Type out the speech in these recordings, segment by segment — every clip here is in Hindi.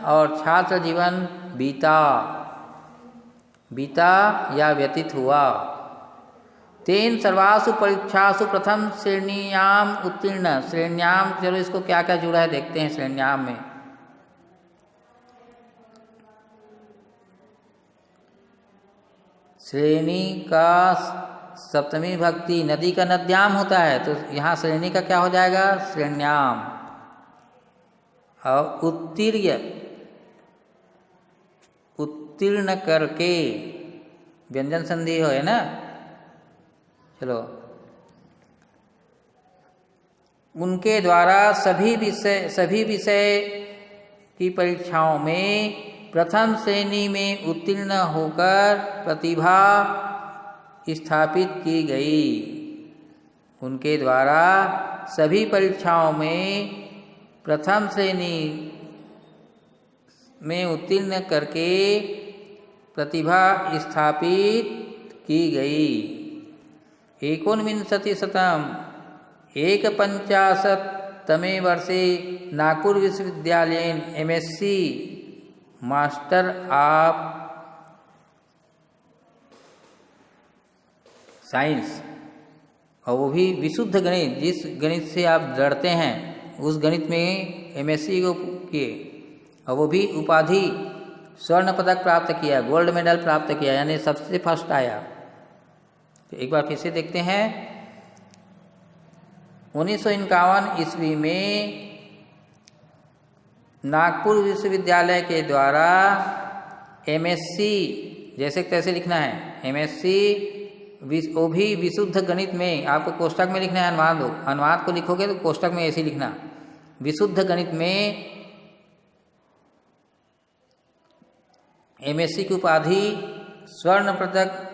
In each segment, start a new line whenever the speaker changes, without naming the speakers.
और छात्र जीवन बीता या व्यतीत हुआ। तेन सर्वासु परीक्षासु प्रथम श्रेणीयाम उत्तीर्ण। श्रेण्याम, चलो इसको क्या क्या जुड़ा है देखते हैं। श्रेण्याम में श्रेणी का सप्तमी भक्ति, नदी का नद्याम होता है, तो यहाँ श्रेणी का क्या हो जाएगा? श्रेण्याम। और उत्तीर्ण करके, व्यंजन संधि हो है ना। चलो, उनके द्वारा सभी विषय की परीक्षाओं में प्रथम श्रेणी में उत्तीर्ण होकर प्रतिभा स्थापित की गई। उनके द्वारा सभी परीक्षाओं में प्रथम श्रेणी में उत्तीर्ण करके प्रतिभा स्थापित की गई। 1951 वर्षे नागपुर विश्वविद्यालयेन MSc मास्टर ऑफ साइंस, और वो भी विशुद्ध गणित, जिस गणित से आप डरते हैं उस गणित में MSc को किए, और वो भी उपाधि स्वर्ण पदक प्राप्त किया, गोल्ड मेडल प्राप्त किया, यानी सबसे फर्स्ट आया। तो एक बार फिर से देखते हैं। 1951 ईस्वी में नागपुर विश्वविद्यालय के द्वारा MSc, जैसे तैसे लिखना है, MSc वो भी विशुद्ध गणित में, आपको कोष्टक में लिखना है। अनुवाद को लिखोगे तो कोष्टक में ऐसे लिखना, विशुद्ध गणित में MSc की उपाधि, स्वर्ण पदक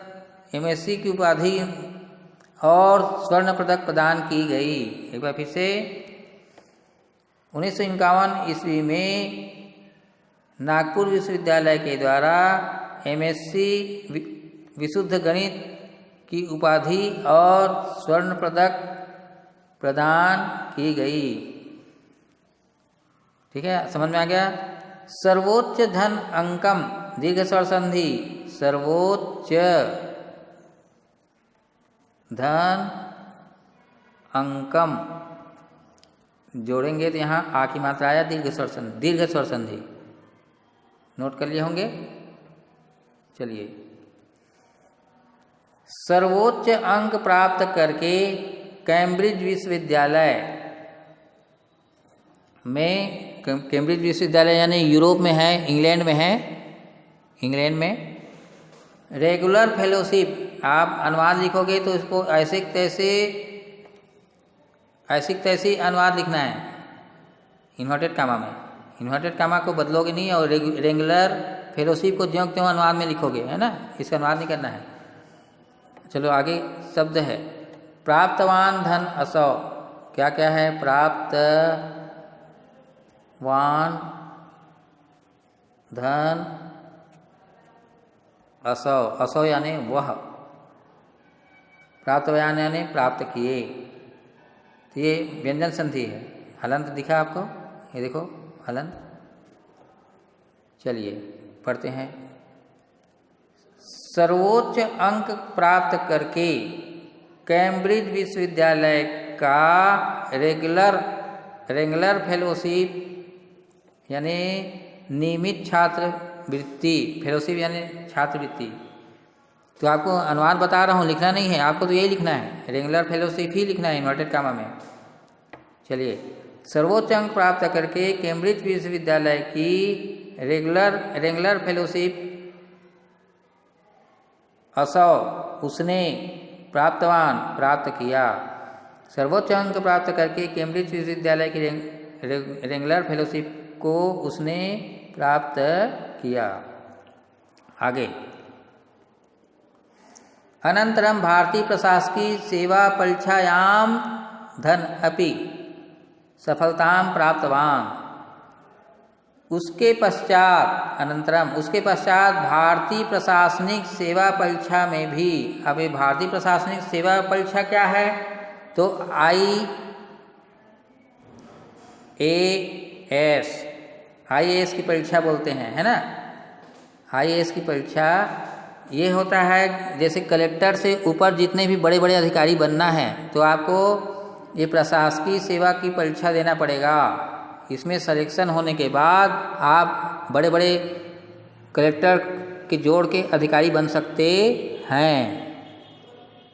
MSc की उपाधि और स्वर्ण पदक प्रदान की गई। एक बार फिर से, 1951 ईस्वी में नागपुर विश्वविद्यालय के द्वारा MSc विशुद्ध गणित की उपाधि और स्वर्ण पदक प्रदान की गई। ठीक है, समझ में आ गया। सर्वोच्च धन अंकम, दीर्घ स्वर संधि, सर्वोच्च धन अंकम जोड़ेंगे तो यहाँ आ की मात्रा आया, दीर्घ स्वर संधि। नोट कर लिए होंगे। चलिए, सर्वोच्च अंक प्राप्त करके कैम्ब्रिज विश्वविद्यालय में, कैम्ब्रिज विश्वविद्यालय यानी यूरोप में है, इंग्लैंड में है, इंग्लैंड में रेगुलर फेलोशिप, आप अनुवाद लिखोगे तो इसको ऐसे तैसे अनुवाद लिखना है, इन्वर्टेड कामा में। इन्वर्टेड कामा को बदलोगे नहीं, और रेगुलर फेलोशिप को ज्यों त्यों अनुवाद में लिखोगे, है ना, इसका अनुवाद नहीं करना है। चलो आगे शब्द है प्राप्तवान धन असौ। क्या क्या है? प्राप्तवान धन असौ, असौ यानी वह, प्राप्तवान यानी प्राप्त किए। तो ये व्यंजन संधि है। हलंत दिखा आपको, ये देखो हलंत। चलिए पढ़ते हैं। सर्वोच्च अंक प्राप्त करके कैम्ब्रिज विश्वविद्यालय का रेगुलर फेलोशिप यानी नियमित छात्रवृत्ति, फेलोशिप यानी छात्रवृत्ति। तो आपको अनुवाद बता रहा हूँ, लिखना नहीं है आपको, तो यही लिखना है, रेगुलर फेलोशिप ही लिखना है इन्वर्टेड कामा में। चलिए, सर्वोच्च अंक प्राप्त करके कैम्ब्रिज विश्वविद्यालय की रेगुलर फेलोशिप असौ, उसने, प्राप्तवान प्राप्त किया। सर्वोच्च अंक प्राप्त करके कैम्ब्रिज विश्वविद्यालय की रेगुलर फेलोशिप को उसने प्राप्त किया। आगे, अनंतरम भारतीय प्रशासकीय सेवा परीक्षायाम धन अपि सफलतां प्राप्तवान। उसके पश्चात भारतीय प्रशासनिक सेवा परीक्षा में भी, अब ये भारतीय प्रशासनिक सेवा परीक्षा क्या है? तो IAS आईएएस की परीक्षा बोलते हैं, है ना। आईएएस की परीक्षा ये होता है, जैसे कलेक्टर से ऊपर जितने भी बड़े बड़े अधिकारी बनना है तो आपको ये प्रशासकीय सेवा की परीक्षा देना पड़ेगा। इसमें सिलेक्शन होने के बाद आप बड़े बड़े कलेक्टर के जोड़ के अधिकारी बन सकते हैं।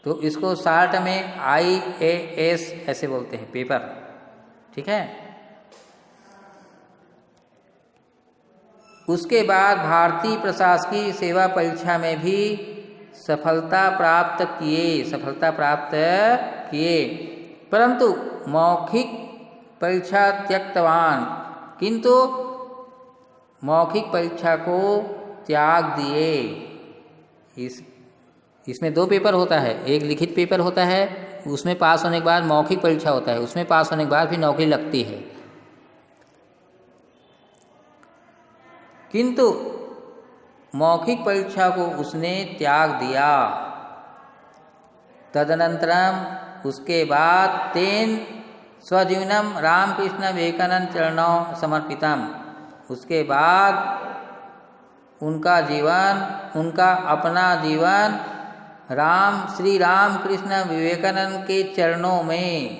तो इसको शॉर्ट में आईएएस ऐसे बोलते हैं पेपर, ठीक है। उसके बाद भारतीय प्रशासकीय सेवा परीक्षा में भी सफलता प्राप्त किए, परंतु मौखिक परीक्षा त्यक्तवान, किंतु मौखिक परीक्षा को त्याग दिए। इसमें 2 पेपर होता है, एक लिखित पेपर होता है, उसमें पास होने के बाद मौखिक परीक्षा होता है, उसमें पास होने के बाद फिर नौकरी लगती है। किंतु मौखिक परीक्षा को उसने त्याग दिया। तदनंतरम उसके बाद तेन स्वजीवनम रामकृष्ण विवेकानंद चरणों समर्पितम, उसके बाद उनका अपना जीवन श्री राम कृष्ण विवेकानंद के चरणों में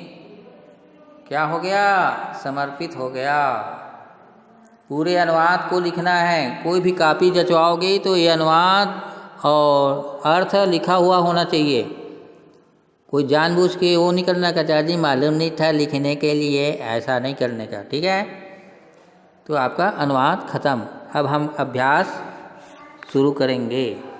क्या हो गया, समर्पित हो गया। पूरे अनुवाद को लिखना है, कोई भी कॉपी जचवाओगे तो ये अनुवाद और अर्थ लिखा हुआ होना चाहिए। कोई जानबूझ के वो नहीं करना का, चाचा जी मालूम नहीं था लिखने के लिए, ऐसा नहीं करने का, ठीक है। तो आपका अनुवाद खत्म। अब हम अभ्यास शुरू करेंगे।